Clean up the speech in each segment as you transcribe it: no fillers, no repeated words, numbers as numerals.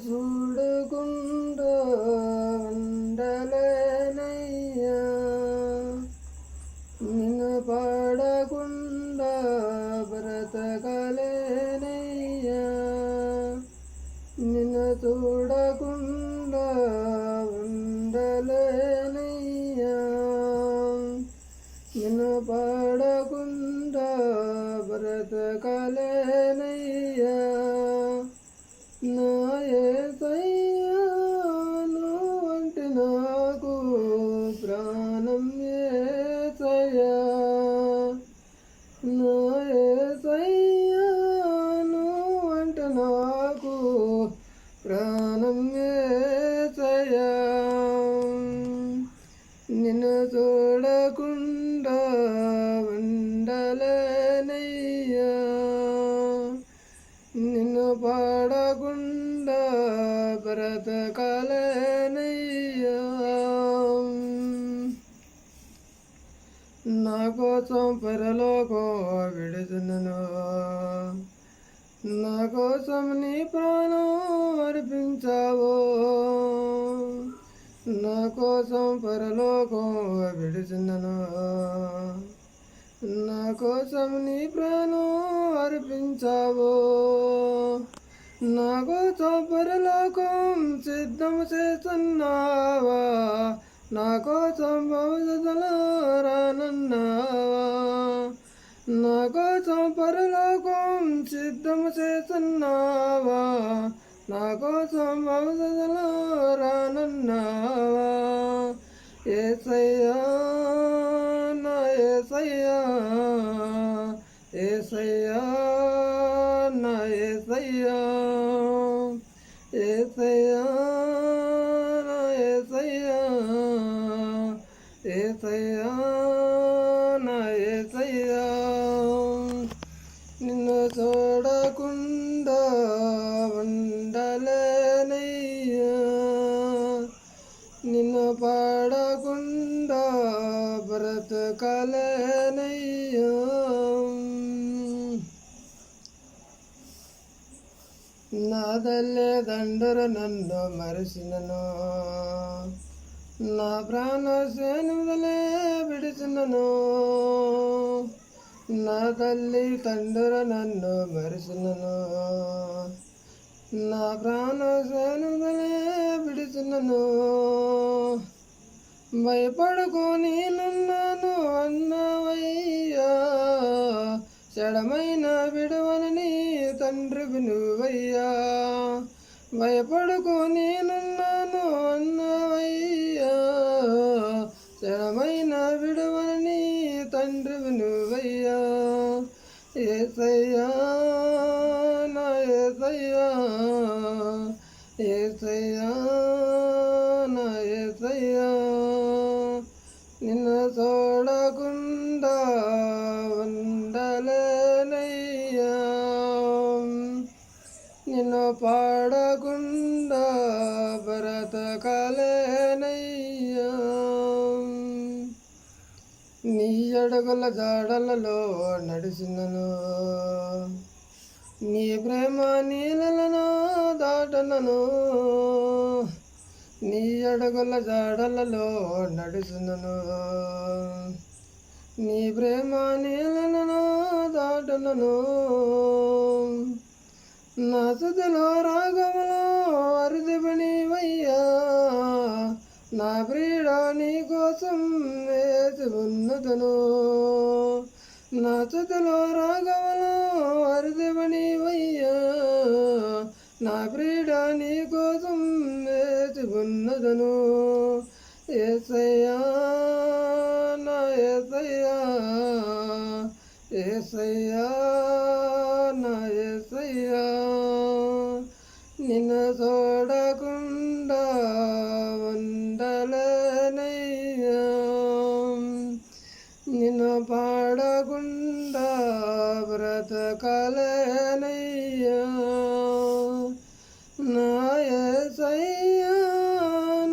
చూడకుండా ఉండలేనయ్యా, నిన్ను పాడకుండా బ్రతకలేనయ్యా, నిన్ను చూడకుండా ఉండలేనయ్యా, నిన్ను పాడకుండా బ్రతకలేనయ్యా. నా యేసయ్యా నువ్వంటే నాకు ప్రాణం యేసయ్యా, నా యేసయ్యా నువ్వంటే నాకు ప్రాణం యేసయ్యా, నిన్ను చూడకుండా ఉండలేనయ్యా, నిన్ను పాడకుండా బ్రతకలేనయ్యా. నా కోసం పరలోకం విడుచునను, నా కోసం నీ ప్రాణం అర్పించావు, నా కోసం పరలోకం విడుచునను, నా కోసం నీ ప్రాణం అర్పించావు, నా కోసం పరలోకం సిద్ధం చేస్తున్నావా, నా కోసం భవిష్యత్తులో రానున్నావా, నా కోసం పరలోకం సిద్ధం చేస్తున్నావా, నా కోసం భవిష్యత్తులో రానున్నావా. యేసయ్యా నా యేసయ్యా, యేసయ్యా నా యేసయ్యా, యేసయ్యా నా యేసయ్యా, యేసయ్యా నా యేసయ్యా, నిన్ను చూడకుండా ఉండలేనయ్యా, నిన్ను పాడకుండా బ్రతకలేనయ్యా. నా తల్లిదండ్రులు నన్ను మరచినను, నా ప్రాణ సేనుదలే విడిచినను, నా తల్లిదండ్రులు నన్ను మరచినను, నా ప్రాణ సేనుదలే విడిచినను, భయపడుకొని నున్నాను అన్నవయ్యా, చెడమైన విడవలని తండ్రివి నువ్వయ్యా, భయపడుకొని నున్నాను అన్నవయ్యా, చెడమైన విడవలని తండ్రివి నువ్వయ్యా. యేసయ్యా నా యేసయ్యా, యేసయ్యా నా యేసయ్యా, నిన్ను చూడకుండా ఉండలేనయ్యా, నిన్ను పాడకుండా బ్రతకలేనయ్యా. నీ అడుగుల జాడలలో నడిచినను, నీ ప్రేమ నీళ్ళను దాటనను, నీ అడుగుల జాడలలో నడిచినను, నీ ప్రేమ నీళ్ళను దాటనను, నా స్తుతిలో రాగములో అరుదిబనివయ్యా, నా ప్రియుడ నీ కోసం వేచి ఉన్నతను, నా స్తుతిలో రాగములో అరుదిబనివయ్యా, నా ప్రియుడ నీ కోసం వేచి ఉన్నతను. యేసయ్యా నా యేసయ్యా, యేసయ్యా నా యేసయ్యా, నిన్ను చూడకుండా ఉండలేనయ్యా, నిన్ను పాడకుండా బ్రతకలేనయ్యా. నా యేసయ్యా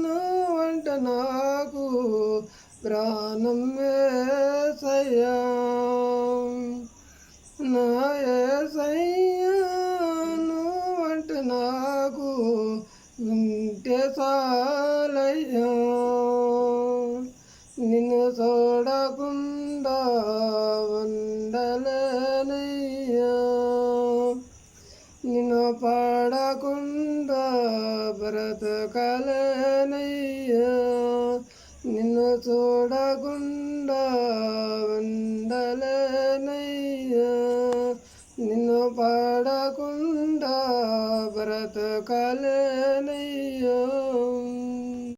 నువ్వంటే నాకు ప్రాణం యేసయ్యా, నా యేసయ్యా నువ్వంటే నాకు నాకు ఉంటే చాలయ్యా, నిన్ను చూడకుండా ఉండలేనయ్యా, నిన్ను పాడకుండా బ్రతకలేనయ్యా, నిన్ను చూడకుండా ఉండలేనయ్యా, నిన్ను పాడకుండా బ్రతకలేనయ్యా.